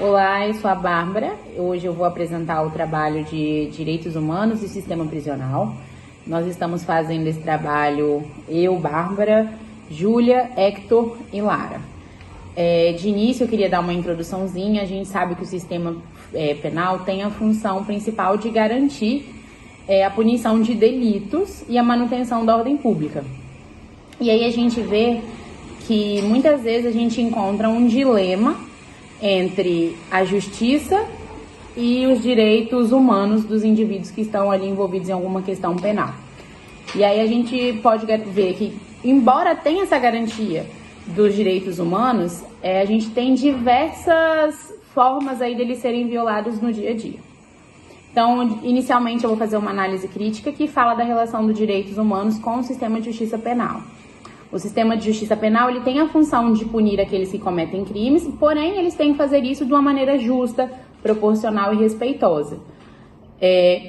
Olá, eu sou a Bárbara. Hoje eu vou apresentar o trabalho de Direitos Humanos e Sistema Prisional. Nós estamos fazendo esse trabalho, eu, Bárbara, Júlia, Hector e Lara. De início, eu queria dar uma introduçãozinha. A gente sabe que o sistema penal tem a função principal de garantir a punição de delitos e a manutenção da ordem pública. E aí a gente vê que muitas vezes a gente encontra um dilema entre a justiça e os direitos humanos dos indivíduos que estão ali envolvidos em alguma questão penal. E aí a gente pode ver que, embora tenha essa garantia dos direitos humanos, a gente tem diversas formas aí deles serem violados no dia a dia. Então, inicialmente eu vou fazer uma análise crítica que fala da relação dos direitos humanos com o sistema de justiça penal. O sistema de justiça penal ele tem a função de punir aqueles que cometem crimes, porém eles têm que fazer isso de uma maneira justa, proporcional e respeitosa.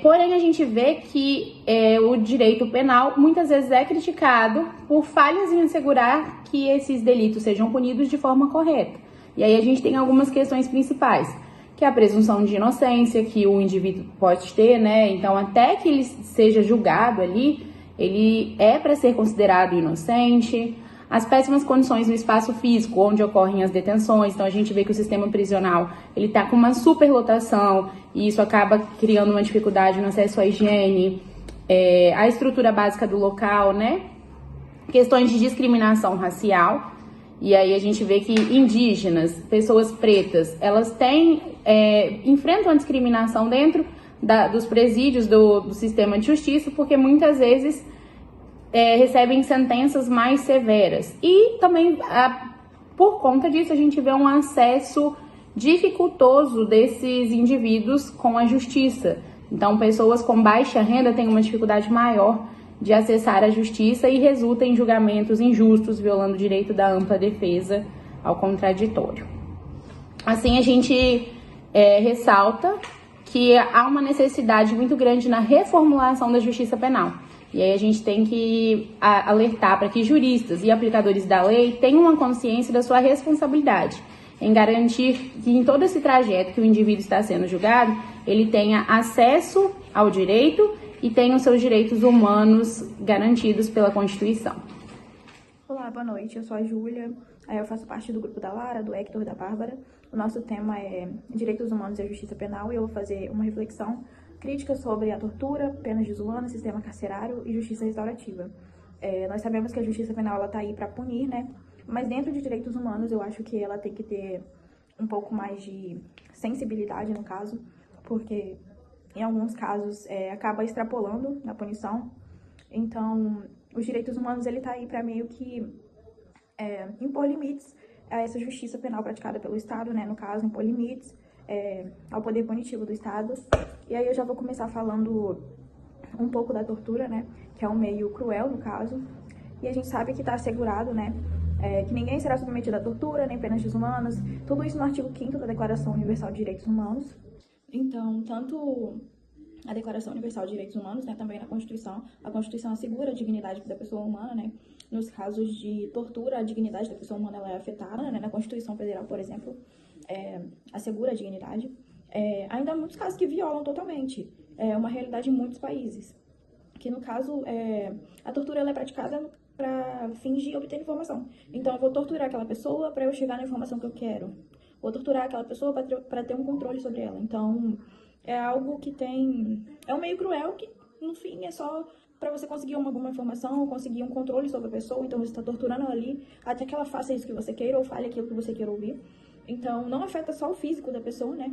Porém a gente vê que o direito penal muitas vezes é criticado por falhas em assegurar que esses delitos sejam punidos de forma correta. E aí a gente tem algumas questões principais, que é a presunção de inocência que o indivíduo pode ter, né? Então até que ele seja julgado ali, ele é para ser considerado inocente. As péssimas condições no espaço físico onde ocorrem as detenções, então a gente vê que o sistema prisional ele está com uma superlotação e isso acaba criando uma dificuldade no acesso à higiene, a estrutura básica do local, né? Questões de discriminação racial, e aí a gente vê que indígenas, pessoas pretas, elas enfrentam a discriminação dentro dos presídios do sistema de justiça, porque muitas vezes recebem sentenças mais severas. E também, por conta disso, a gente vê um acesso dificultoso desses indivíduos com a justiça. Então, pessoas com baixa renda têm uma dificuldade maior de acessar a justiça e resulta em julgamentos injustos, violando o direito da ampla defesa ao contraditório. Assim, a gente ressalta que há uma necessidade muito grande na reformulação da justiça penal. E aí a gente tem que alertar para que juristas e aplicadores da lei tenham uma consciência da sua responsabilidade em garantir que em todo esse trajeto que o indivíduo está sendo julgado, ele tenha acesso ao direito e tenha os seus direitos humanos garantidos pela Constituição. Olá, boa noite. Eu sou a Júlia. Eu faço parte do grupo da Lara, do Hector e da Bárbara. O nosso tema é Direitos Humanos e a Justiça Penal e eu vou fazer uma reflexão crítica sobre a tortura, penas desumanas, sistema carcerário e justiça restaurativa. Nós sabemos que a justiça penal está aí para punir, né? Mas dentro de direitos humanos eu acho que ela tem que ter um pouco mais de sensibilidade no caso, porque em alguns casos acaba extrapolando na punição. Então, os direitos humanos ele está aí para meio que impor limites a essa justiça penal praticada pelo Estado, né? No caso, impor limites ao poder punitivo do Estado. E aí eu já vou começar falando um pouco da tortura, né? Que é um meio cruel, no caso. E a gente sabe que está assegurado, né? Que ninguém será submetido à tortura, nem penas desumanas. Tudo isso no artigo 5º da Declaração Universal de Direitos Humanos. Então, tanto a Declaração Universal de Direitos Humanos, né, também na Constituição, a Constituição assegura a dignidade da pessoa humana, né? Nos casos de tortura, a dignidade da pessoa humana ela é afetada, né? Na Constituição Federal, por exemplo, assegura a dignidade. Ainda há muitos casos que violam totalmente. É uma realidade em muitos países. Que, no caso, a tortura ela é praticada para fins de obter informação. Então, eu vou torturar aquela pessoa para eu chegar na informação que eu quero. Vou torturar aquela pessoa para ter um controle sobre ela. Então, é algo que é um meio cruel que, no fim, é só para você conseguir alguma informação, conseguir um controle sobre a pessoa. Então, você está torturando ela ali até que ela faça isso que você queira ou fale aquilo que você queira ouvir. Então, não afeta só o físico da pessoa, né?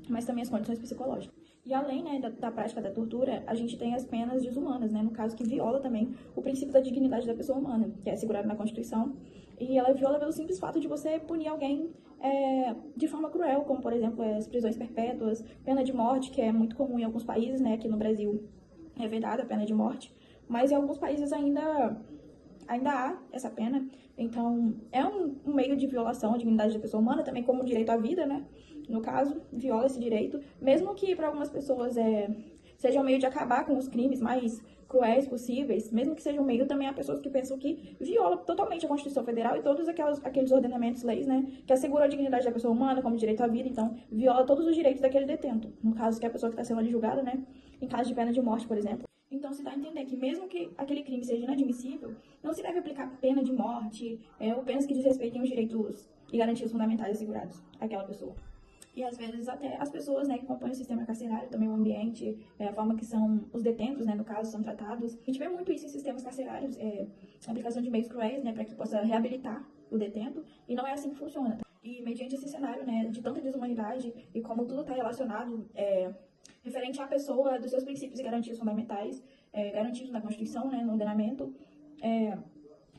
Mas também as condições psicológicas. E além, né, da prática da tortura, a gente tem as penas desumanas, né? No caso, que viola também o princípio da dignidade da pessoa humana, que é assegurado na Constituição. E ela viola pelo simples fato de você punir alguém de forma cruel, como, por exemplo, as prisões perpétuas, pena de morte, que é muito comum em alguns países, né? Aqui no Brasil é vedada a pena de morte, mas em alguns países ainda há essa pena. Então, é um meio de violação à dignidade da pessoa humana, também como o direito à vida, né? No caso, viola esse direito, mesmo que para algumas pessoas seja um meio de acabar com os crimes mais cruéis possíveis, mesmo que seja um meio, também há pessoas que pensam que viola totalmente a Constituição Federal e todos aqueles ordenamentos, leis, né, que asseguram a dignidade da pessoa humana, como direito à vida, então viola todos os direitos daquele detento, no caso que é a pessoa que está sendo ali julgada, né, em caso de pena de morte, por exemplo. Então, se dá a entender que mesmo que aquele crime seja inadmissível, não se deve aplicar pena de morte ou penas que desrespeitem os direitos e garantias fundamentais assegurados àquela pessoa. E às vezes até as pessoas, né, que compõem o sistema carcerário, também o ambiente, a forma que são os detentos, né, no caso, são tratados. A gente vê muito isso em sistemas carcerários, a aplicação de meios cruéis, né, para que possa reabilitar o detento, e não é assim que funciona. E mediante esse cenário, né, de tanta desumanidade e como tudo está relacionado referente à pessoa, dos seus princípios e garantias fundamentais, garantidos na Constituição, né, no ordenamento,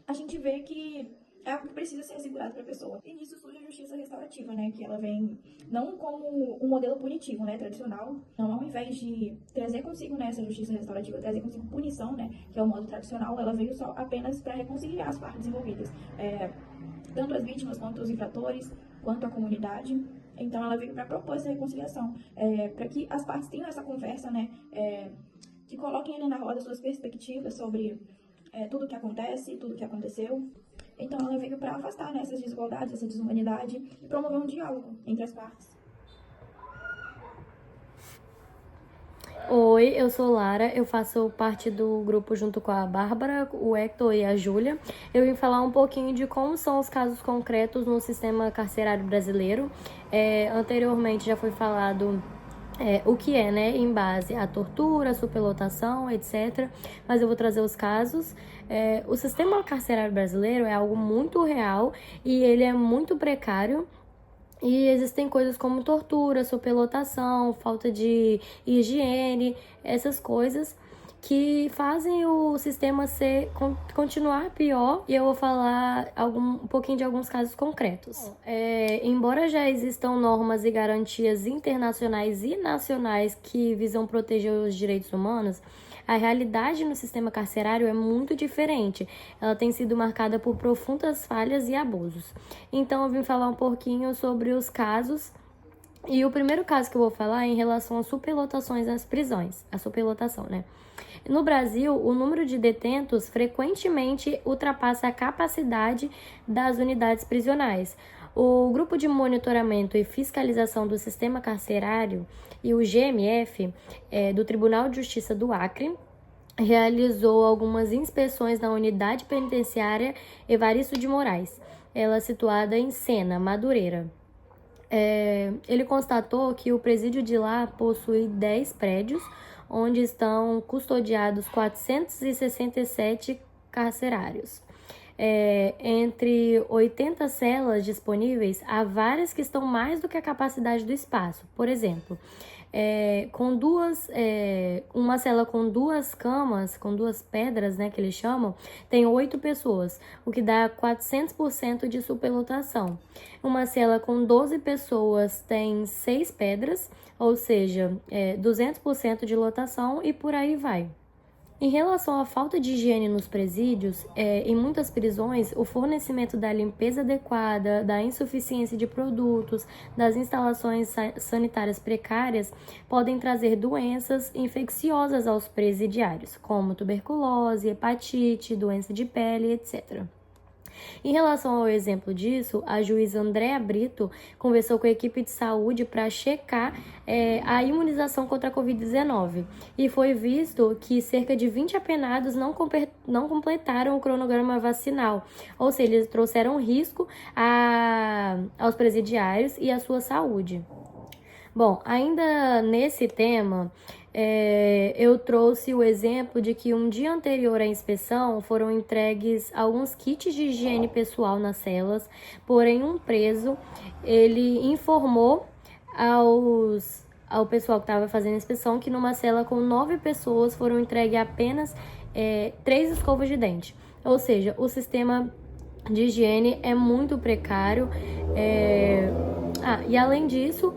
a gente vê que é algo que precisa ser assegurado para a pessoa. E nisso surge a justiça restaurativa, né, que ela vem não como um modelo punitivo, né, tradicional, não, ao invés de trazer consigo, né, essa justiça restaurativa, trazer consigo punição, né, que é o modo tradicional, ela veio só apenas para reconciliar as partes envolvidas, tanto as vítimas quanto os infratores, quanto a comunidade. Então ela veio para propor essa reconciliação, para que as partes tenham essa conversa, né, que coloquem ali na roda suas perspectivas sobre tudo o que acontece, tudo o que aconteceu. Então ela veio para afastar, né, essas desigualdades, essa desumanidade e promover um diálogo entre as partes. Oi, eu sou Lara, eu faço parte do grupo junto com a Bárbara, o Hector e a Júlia. Eu vim falar um pouquinho de como são os casos concretos no sistema carcerário brasileiro. Anteriormente já foi falado o que é, né, em base à tortura, superlotação, etc. Mas eu vou trazer os casos. O sistema carcerário brasileiro é algo muito real e ele é muito precário. E existem coisas como tortura, superlotação, falta de higiene, essas coisas que fazem o sistema continuar pior, e eu vou falar um pouquinho de alguns casos concretos. Embora já existam normas e garantias internacionais e nacionais que visam proteger os direitos humanos, a realidade no sistema carcerário é muito diferente. Ela tem sido marcada por profundas falhas e abusos. Então eu vim falar um pouquinho sobre os casos. E o primeiro caso que eu vou falar é em relação às superlotações nas prisões. A superlotação, né? No Brasil, o número de detentos frequentemente ultrapassa a capacidade das unidades prisionais. O Grupo de Monitoramento e Fiscalização do Sistema Carcerário e o GMF, do Tribunal de Justiça do Acre, realizou algumas inspeções na unidade penitenciária Evaristo de Moraes, ela situada em Sena, Madureira. Ele constatou que o presídio de lá possui 10 prédios, onde estão custodiados 467 carcerários. Entre 80 celas disponíveis, há várias que estão mais do que a capacidade do espaço. Por exemplo, uma cela com 2 camas, com 2 pedras, né, que eles chamam, tem 8 pessoas, o que dá 400% de superlotação. Uma cela com 12 pessoas tem 6 pedras, ou seja, 200% de lotação, e por aí vai. Em relação à falta de higiene nos presídios, em muitas prisões, o fornecimento da limpeza adequada, da insuficiência de produtos, das instalações sanitárias precárias podem trazer doenças infecciosas aos presidiários, como tuberculose, hepatite, doença de pele, etc. Em relação ao exemplo disso, a juíza Andréa Brito conversou com a equipe de saúde para checar a imunização contra a Covid-19 e foi visto que cerca de 20 apenados não completaram o cronograma vacinal, ou seja, eles trouxeram risco aos presidiários e à sua saúde. Bom, ainda nesse tema, eu trouxe o exemplo de que um dia anterior à inspeção foram entregues alguns kits de higiene pessoal nas celas, porém um preso, ele informou ao pessoal que estava fazendo a inspeção que numa cela com 9 pessoas foram entregues apenas 3 escovas de dente. Ou seja, o sistema de higiene é muito precário. E além disso,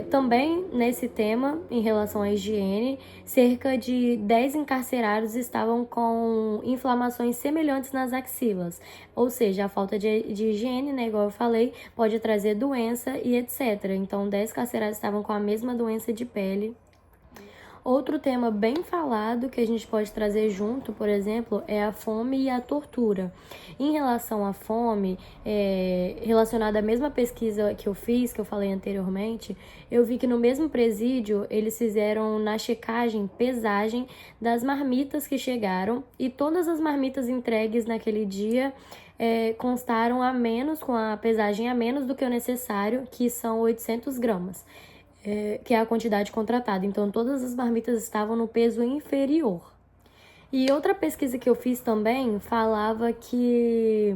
também nesse tema, em relação à higiene, cerca de 10 encarcerados estavam com inflamações semelhantes nas axilas. Ou seja, a falta de higiene, né, igual eu falei, pode trazer doença e etc. Então, 10 carcerados estavam com a mesma doença de pele. Outro tema bem falado que a gente pode trazer junto, por exemplo, é a fome e a tortura. Em relação à fome, relacionada à mesma pesquisa que eu fiz, que eu falei anteriormente, eu vi que no mesmo presídio eles fizeram na checagem, pesagem das marmitas que chegaram, e todas as marmitas entregues naquele dia constaram a menos, com a pesagem a menos do que o necessário, que são 800 gramas. Que é a quantidade contratada. Então, todas as marmitas estavam no peso inferior. E outra pesquisa que eu fiz também falava que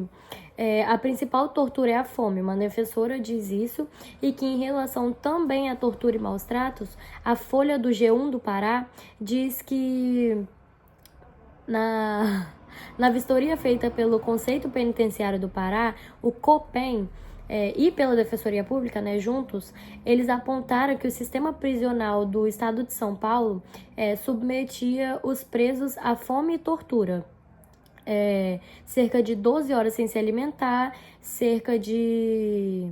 a principal tortura é a fome. Uma defensora diz isso, e que em relação também à tortura e maus tratos, a Folha do G1 do Pará diz que na vistoria feita pelo Conceito Penitenciário do Pará, o COPEN, e pela Defensoria Pública, né, juntos, eles apontaram que o sistema prisional do estado de São Paulo submetia os presos à fome e tortura. Cerca de 12 horas sem se alimentar, cerca de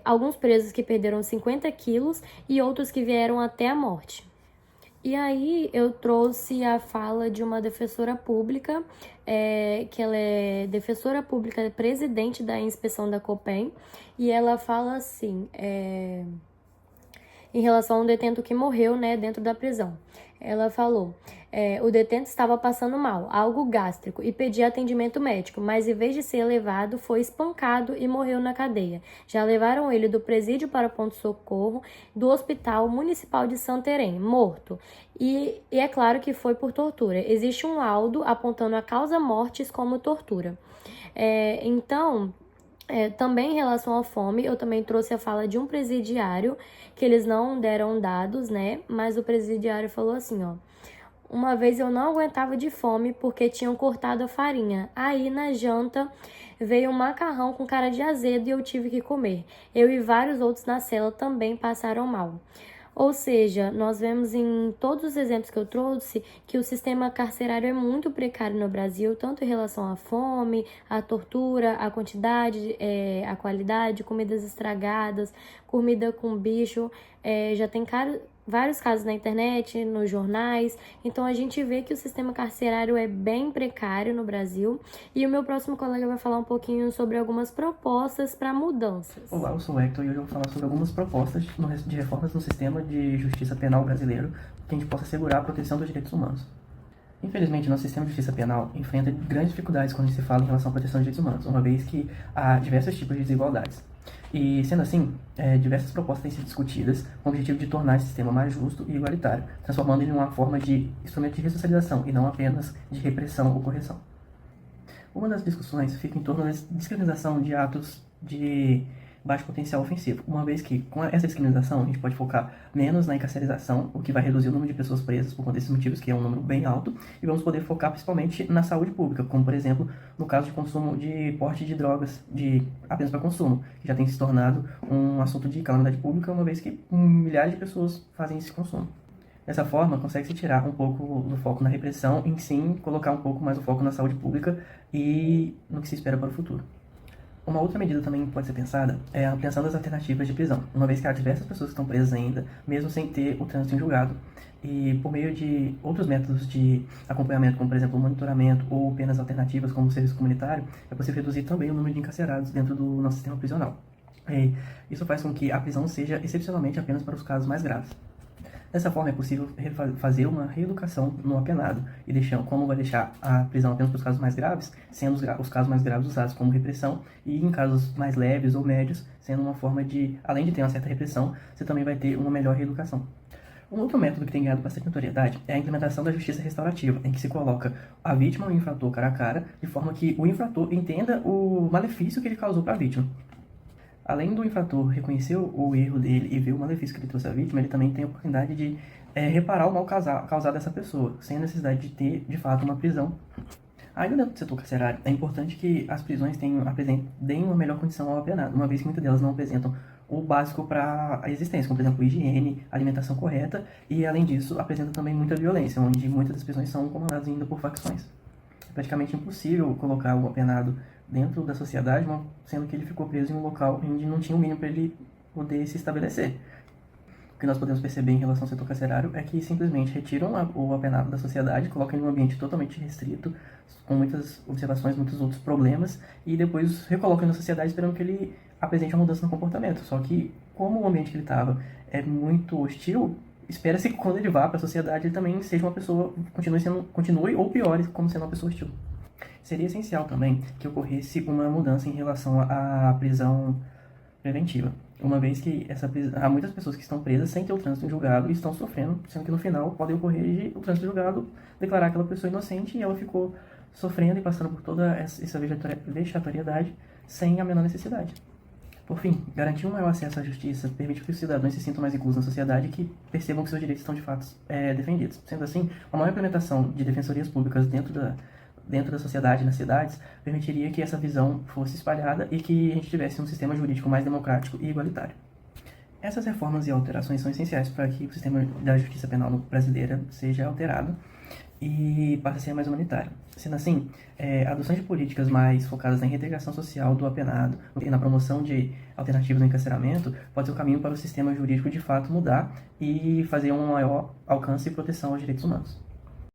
alguns presos que perderam 50 quilos e outros que vieram até a morte. E aí eu trouxe a fala de uma defensora pública, que ela é defensora pública, presidente da inspeção da COPEN, e ela fala assim, em relação a um detento que morreu, né, dentro da prisão. Ela falou: o detento estava passando mal, algo gástrico, e pedia atendimento médico, mas em vez de ser levado, foi espancado e morreu na cadeia. Já levaram ele do presídio para o ponto-socorro do Hospital Municipal de Santarém, morto. E é claro que foi por tortura. Existe um laudo apontando a causa-mortes como tortura. Também em relação à fome, eu também trouxe a fala de um presidiário, que eles não deram dados, né? Mas o presidiário falou assim, ó: uma vez eu não aguentava de fome porque tinham cortado a farinha. Aí na janta veio um macarrão com cara de azedo e eu tive que comer. Eu e vários outros na cela também passaram mal. Ou seja, nós vemos em todos os exemplos que eu trouxe que o sistema carcerário é muito precário no Brasil, tanto em relação à fome, à tortura, à quantidade, à qualidade, comidas estragadas, comida com bicho. Já tem vários casos na internet, nos jornais. Então a gente vê que o sistema carcerário é bem precário no Brasil. E o meu próximo colega vai falar um pouquinho sobre algumas propostas para mudanças. Olá, eu sou o Hector e hoje eu vou falar sobre algumas propostas de reformas no sistema de justiça penal brasileiro que a gente possa assegurar a proteção dos direitos humanos. Infelizmente, nosso sistema de justiça penal enfrenta grandes dificuldades quando se fala em relação à proteção dos direitos humanos, uma vez que há diversos tipos de desigualdades. E, sendo assim, diversas propostas têm sido discutidas com o objetivo de tornar esse sistema mais justo e igualitário, transformando ele em uma forma de instrumento de ressocialização e não apenas de repressão ou correção. Uma das discussões fica em torno da discriminação de atos de baixo potencial ofensivo, uma vez que, com essa discriminação, a gente pode focar menos na encarcerização, o que vai reduzir o número de pessoas presas por conta desses motivos, que é um número bem alto, e vamos poder focar principalmente na saúde pública, como, por exemplo, no caso de consumo de porte de drogas apenas para consumo, que já tem se tornado um assunto de calamidade pública, uma vez que milhares de pessoas fazem esse consumo. Dessa forma, consegue-se tirar um pouco do foco na repressão, e sim colocar um pouco mais o foco na saúde pública e no que se espera para o futuro. Uma outra medida também pode ser pensada é a ampliação das alternativas de prisão, uma vez que há diversas pessoas que estão presas ainda, mesmo sem ter o trânsito em julgado, e por meio de outros métodos de acompanhamento, como por exemplo o monitoramento ou penas alternativas como o serviço comunitário, é possível reduzir também o número de encarcerados dentro do nosso sistema prisional. E isso faz com que a prisão seja excepcionalmente apenas para os casos mais graves. Dessa forma, é possível fazer uma reeducação no apenado, como vai deixar a prisão apenas para os casos mais graves, sendo os casos mais graves usados como repressão, e em casos mais leves ou médios, sendo uma forma de, além de ter uma certa repressão, você também vai ter uma melhor reeducação. Um outro método que tem ganhado bastante notoriedade é a implementação da justiça restaurativa, em que se coloca a vítima e o infrator cara a cara, de forma que o infrator entenda o malefício que ele causou para a vítima. Além do infrator reconhecer o erro dele e ver o malefício que ele trouxe à vítima, ele também tem a oportunidade de reparar o mal causado a essa pessoa, sem a necessidade de ter, de fato, uma prisão. Ainda dentro do setor carcerário, é importante que as prisões deem uma melhor condição ao apenado, uma vez que muitas delas não apresentam o básico para a existência, como por exemplo higiene, alimentação correta, e além disso apresenta também muita violência, onde muitas das prisões são comandadas ainda por facções. É praticamente impossível colocar o apenado dentro da sociedade, sendo que ele ficou preso em um local onde não tinha o mínimo para ele poder se estabelecer. que nós podemos perceber em relação ao setor carcerário é que simplesmente retiram o apenado da sociedade, colocam ele em um ambiente totalmente restrito, com muitas observações, muitos outros problemas, e depois recolocam ele na sociedade esperando que ele apresente uma mudança no comportamento. Só que, como o ambiente que ele estava é muito hostil, espera-se que quando ele vá para a sociedade ele também seja uma pessoa, continue ou piore como sendo uma pessoa hostil. Seria essencial também que ocorresse uma mudança em relação à prisão preventiva, uma vez que há muitas pessoas que estão presas sem ter o trânsito em julgado e estão sofrendo, sendo que no final pode ocorrer de o trânsito em julgado declarar aquela pessoa inocente e ela ficou sofrendo e passando por toda essa vexatoriedade sem a menor necessidade. Por fim, garantir um maior acesso à justiça permite que os cidadãos se sintam mais inclusos na sociedade e que percebam que seus direitos estão de fato defendidos. Sendo assim, uma maior implementação de defensorias públicas dentro da sociedade, nas cidades, permitiria que essa visão fosse espalhada e que a gente tivesse um sistema jurídico mais democrático e igualitário. Essas reformas e alterações são essenciais para que o sistema da justiça penal brasileira seja alterado e passe a ser mais humanitário. Sendo assim, a adoção de políticas mais focadas na reintegração social do apenado e na promoção de alternativas no encarceramento pode ser o caminho para o sistema jurídico de fato mudar e fazer um maior alcance e proteção aos direitos humanos.